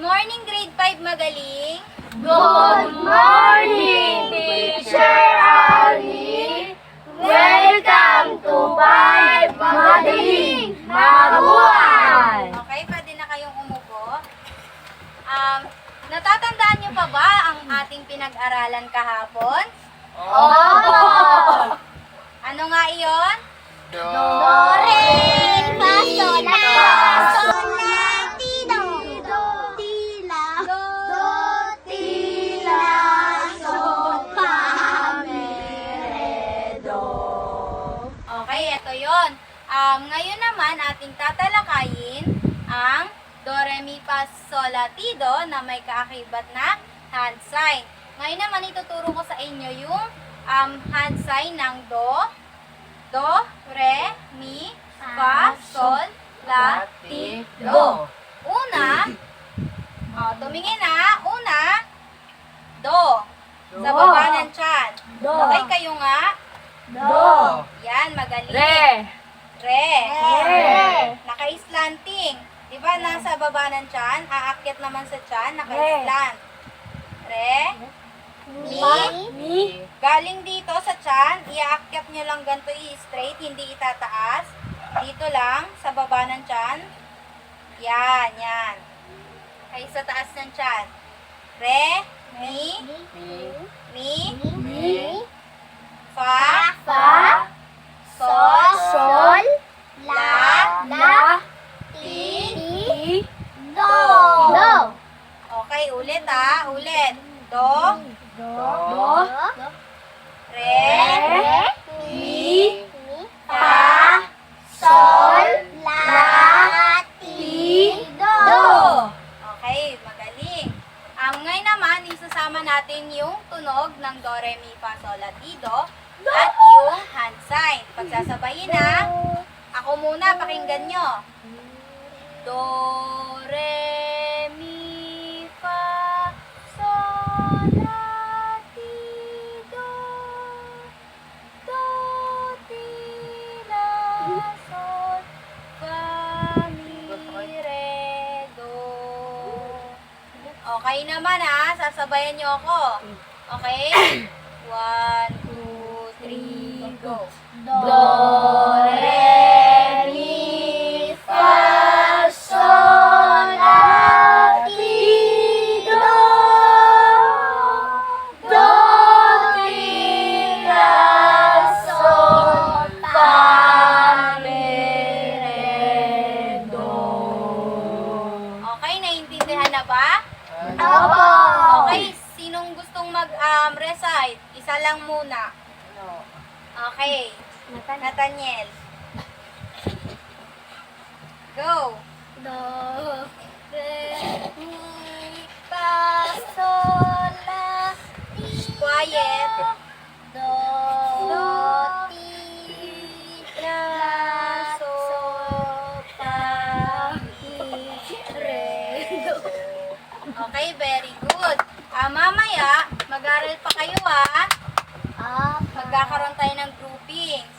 morning, grade 5 magaling. Good morning, Teacher Ali. Welcome to 5 Magaling Mabuhay. Okay, pwede na kayong umupo. Natatandaan niyo pa ba ang ating pinag-aralan kahapon? Opo. Ano nga iyon? Do, re, fa, sol, la, sol, la, ti, do, ti, la, do, ti, la, sol, fa, mi, re, do. Okay, ito yon. Ngayon naman, ating tatalakayin ang do, re, mi, fa, sol, la, ti, do na may kaakibat na hand sign. Ngayon naman, ituturo ko sa inyo yung hand sign ng do, re, mi, fa, sol, la, ti, do. Una, tumingin na. Una, do. Sa baba ng tiyan. Do. Okay kayo nga? Do. Yan, magaling. Re. Re. Re. Naka-slanting. Diba, nasa baba ng tiyan, aakyat naman sa tiyan, naka-slant. Re. Mi. Galing dito sa tiyan, iaakyat nyo lang ganito i-straight, hindi itataas. Dito lang, sa baba ng tiyan. Yan, yan. Ay, sa taas ng tiyan. Re, mi, fa, sol, la, ti, do. Okay, ulit ulit. Do, re, Mi, fa, sol, la, ti, do. Okay, magaling. Ngayon naman, isasama natin yung tunog ng do, re, mi, fa, sol, la, ti, do at yung hand sign. Pagsasabayin na, ako muna, pakinggan nyo. Do, re, mi, fa, sol, la, ti, do. Do, ti, la, sol, fa, mi, re, do. Okay naman sasabayan nyo ako. Okay? 1, 2, 3, go. Do, re, mi, fa, sol, la, ti, do. Do, ti, la, sol, fa, mi, re, do. Okay, naiintindihan na ba? Opo. Okay, sinong gustong mag-recite? Isa lang muna. Okay, Nathaniel. Go. Do, re, mi, fa, sol, la, ti, Quiet. do, ti, la, sol, fa, mi, re, do. Okay, very good. Mamaya, mag-aral pa kayo Magkakaroon tayo ng groupings.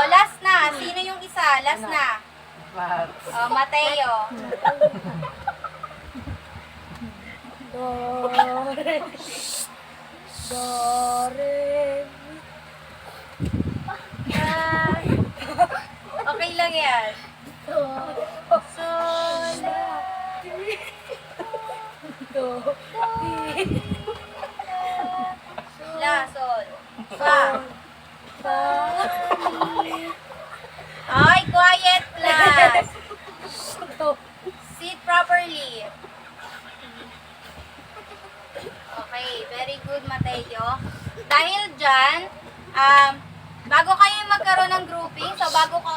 Last na. Sino yung isa? Last na. Mateo. Do, re, do, re, Okay lang yan. do, Sol, do, la, sol, fa. fa, Ay, quiet class. do. Sit properly. Okay, very good, Mateo. Dahil dyan, bago kayo magkaroon ng grouping, so bago ko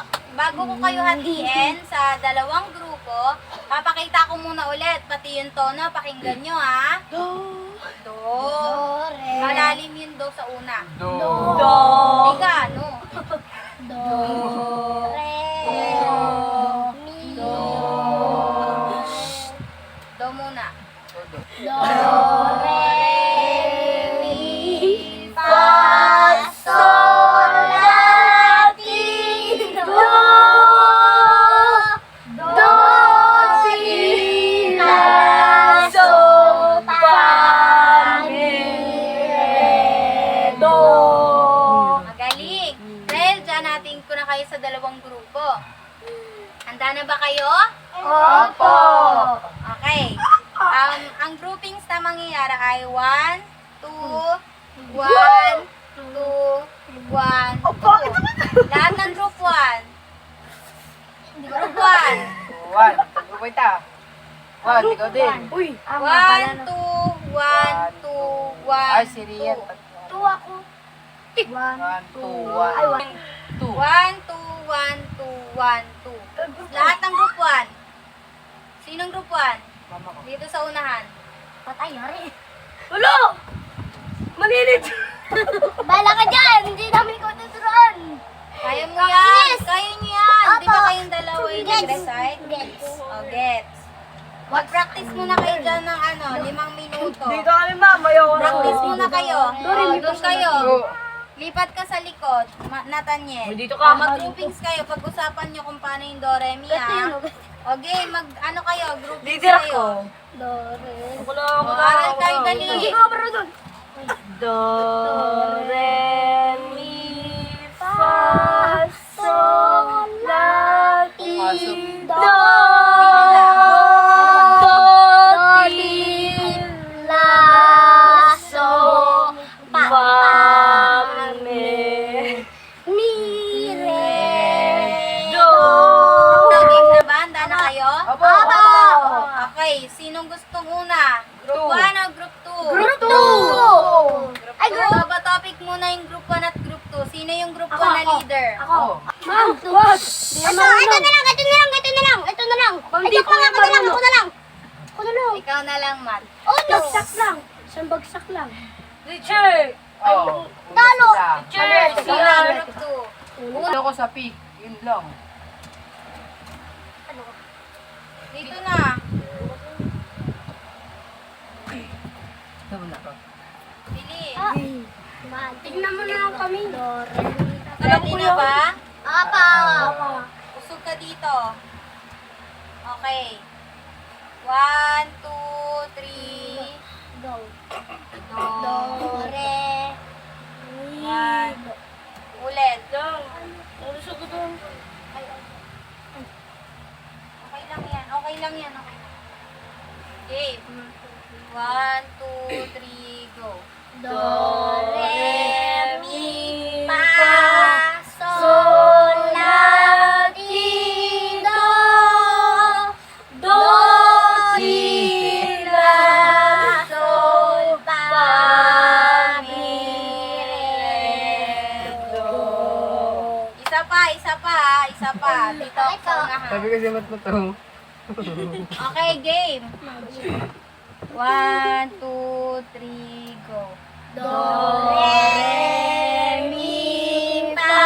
kayo hatiin sa dalawang grupo, papakita ko muna ulit, pati yung tono, pakinggan nyo Do, Do. re, Malalim yung do sa una. do, Tiga, no? do, re, mi, Do muna. do, re, mi, fa, sol, la, ti, do. Do, ti, la, kayo? Opo. Okay. Ang groupings na mangyayari ay 1, 2, 1, 2, 1, 2. Lahat ng group 1. Group 1. 1. Tagbubay ta. 1, ikaw din. Uy, 1, 2, 1, 2, 1, Ay, si Rian. 2. 2 ako. 1, 2, 1. 2. 1, 2, 1, 2, 1, 2. Lahat ng group 1. Sinong group 1? Mama ko. Dito sa unahan. Patay, yari. Ulo! Maninit! Bala ka dyan! Hindi namin ko tuturuan. Kaya mo yan! Kaya niyo yan! Di ba Opo. kayong dalawa yung Gets. nag-recite? Gets. O, gets. Mag-practice muna kayo dyan ng 5 minuto. Dito kami, ma'am. Ayoko na. Practice muna kayo. Dori, O, may doon kayo. Lipat ka sa likod, Nathaniel. Dito ka. O, mag-groupings kayo. Pag-usapan nyo kung paano yung do, re, mi, ha? O, game. Ano kayo? Groupings Leader kayo. ako. Do, re. Ako na, O, aral kayo, dali. Do, re, mi, fa, sol, la, ti, do. Do, ti, La, so, fa, mi, mi, re, do. Game na ba? Handa na kayo? Opo. Okay, sinong gustong una? Group 1 o Group 2? Group 2. Ay, group 2. Ba topic muna yung Group 1 at Group 2? Sino yung Group 1 na leader? Oh. Ma'am, what? Ito na lang, ito na lang, ito na lang. Ma'am, Ay, di joke lang, ko na ako na lang. Ikaw na lang, Matt. Uno. Bagsak lang. Isang bagsak lang. Teacher! Oh. Talo. Teacher! Sino ang Group 2? Ano ko sa peak? Yun lang. Dito na. Ito na to. Bili. Tignan mo na lang kami. Ready na ba? Apa. Usog ka dito. Okay. 1, 2, 3. Go. Do. re, One. Ulit. Lang. Ano sa gudong? Okay lang yan. Okay lang yan. Okay. Okay. 1, 2, 3, go. Do, re, mi, fa, sol, la, ti, do. Do, ti, la, sol, fa, mi, re, do. Isa pa, isa pa, ha? Isa pa. Dito ako sa unahan. Sabi ko si Mat na to. Okay, game. 1, 2, 3, go. Do, re, mi, fa,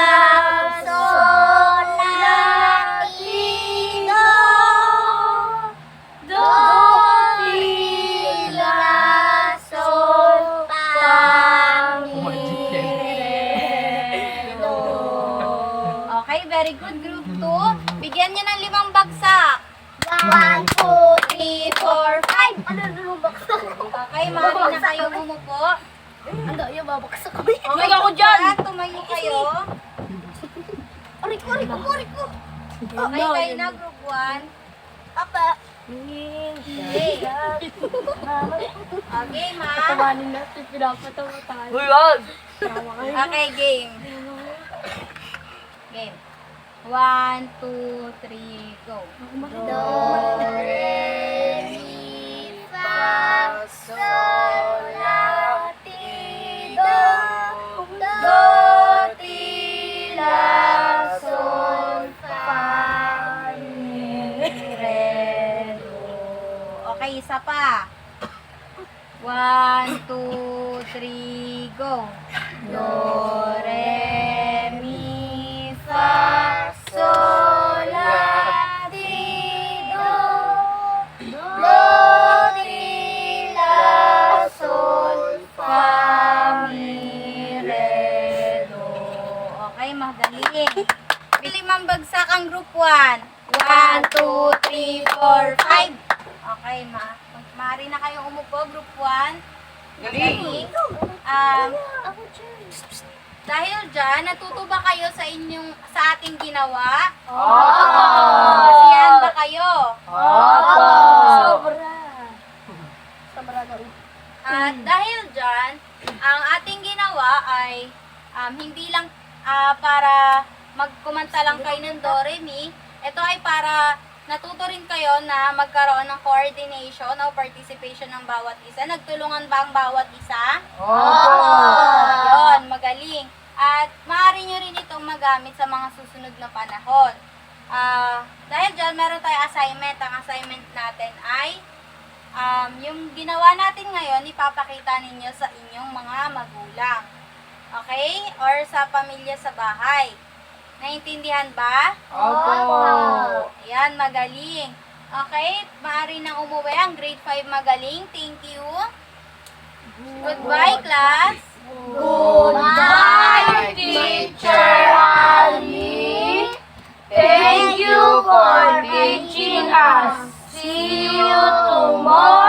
sol, la, ti, do. Do, ti, la, sol, fa, mi, re, do. Okay, very good. Group 2. Bigyan niyo ng 5 bagsak. 1, 2, 3, 4, 5. Ano lumabaksak? Okay, maaari na kayo umupo. Ang daya, babaksak kami. Okay, ako dyan. Tumayo kayo. Aray ko. Okay, kayo na, group 1. Papa. Okay. Okay, ma. Tawanin natin, pinapatawa tayo. Uy, wag! Okay, game. Game. 1, 2, 3, go. Do, re, mi, fa, sol, la, ti, do. Do, ti, la, sol, fa, mi, re, do. Okay, isa pa. 1, 2, 3, go. Do, re, mi, fa, sol, la, ti, do. Do, ti, la, sol, fa, mi, re, do. Okay, madali. 5 bagsak ang group 1. 1, 2, 3, 4, 5. Okay, maaari na kayong umupo, group 1. Magaling. dahil dyan, natuto ba kayo sa ating ginawa? Opo! Masiyahan ba kayo? Opo! Sobra. Sobra daw. At dahil dyan, ang ating ginawa ay hindi lang para magkumanta lang kayo ng Do, Re, Mi. Ito ay para natuto rin kayo na magkaroon ng coordination o participation ng bawat isa. Nagtulungan ba ang bawat isa? Opo! Yun, magaling. At maaari nyo rin itong magamit sa mga susunod na panahon. Dahil dyan, meron tayong assignment. Ang assignment natin ay yung ginawa natin ngayon, ipapakita ninyo sa inyong mga magulang. Okay? Or sa pamilya sa bahay. Naintindihan ba? Opo! Ayan, magaling. Okay? Maaari nang umuwi ang grade 5 magaling. Thank you. Goodbye, class. Goodbye, Teacher Ali! Thank you for teaching us. See you tomorrow!